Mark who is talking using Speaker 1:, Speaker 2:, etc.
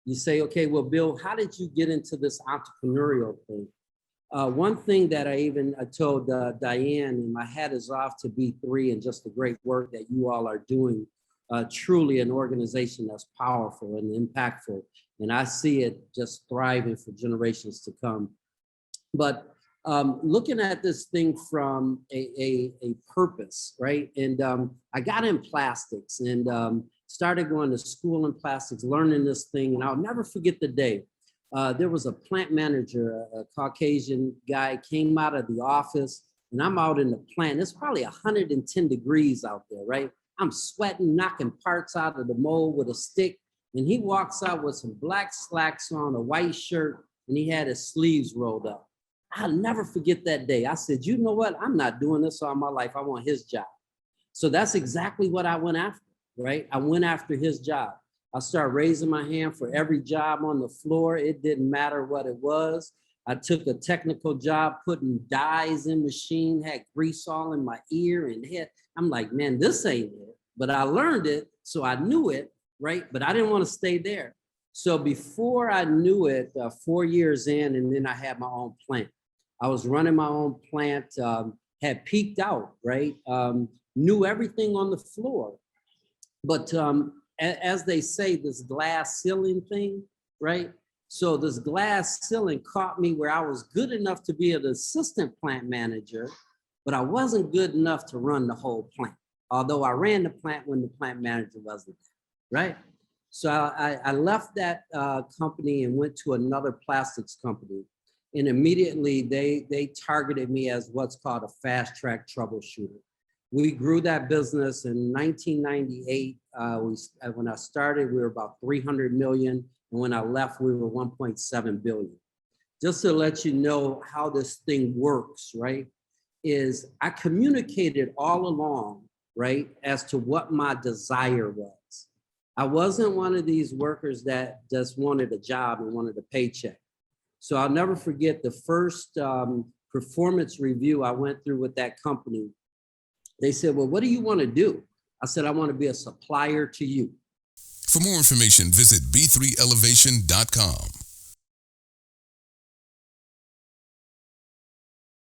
Speaker 1: You say, okay, well, Bill, how did you get into this entrepreneurial thing? One thing that I told Diane, and my hat is off to B3 and just the great work that you all are doing. Truly an organization that's powerful and impactful. And I see it just thriving for generations to come. But looking at this thing from a purpose, right? And I got in plastics and started going to school in plastics, learning this thing. And I'll never forget the day. There was a plant manager, a Caucasian guy, came out of the office, and I'm out in the plant. It's probably 110 degrees out there, right? I'm sweating, knocking parts out of the mold with a stick. And he walks out with some black slacks on, a white shirt, and he had his sleeves rolled up. I'll never forget that day. I said, you know what? I'm not doing this all my life. I want his job. So that's exactly what I went after, right? I went after his job. I started raising my hand for every job on the floor. It didn't matter what it was. I took a technical job, putting dyes in machine, had grease all in my ear and head. I'm like, man, this ain't it. But I learned it, so I knew it, right? But I didn't want to stay there. So before I knew it, 4 years in, and then I had my own plant. I was running my own plant, had peaked out, right? Knew everything on the floor. But as they say, this glass ceiling thing, right? So this glass ceiling caught me where I was good enough to be an assistant plant manager, but I wasn't good enough to run the whole plant. Although I ran the plant when the plant manager wasn't there, right? So I left that company and went to another plastics company. And immediately they targeted me as what's called a fast track troubleshooter. We grew that business in 1998. When I started, we were about 300 million. And when I left, we were 1.7 billion. Just to let you know how this thing works, right? Is I communicated all along, right, as to what my desire was. I wasn't one of these workers that just wanted a job and wanted a paycheck. So I'll never forget the first performance review I went through with that company. They said, well, what do you want to do? I said, I want to be a supplier to you.
Speaker 2: For more information, visit b3elevation.com.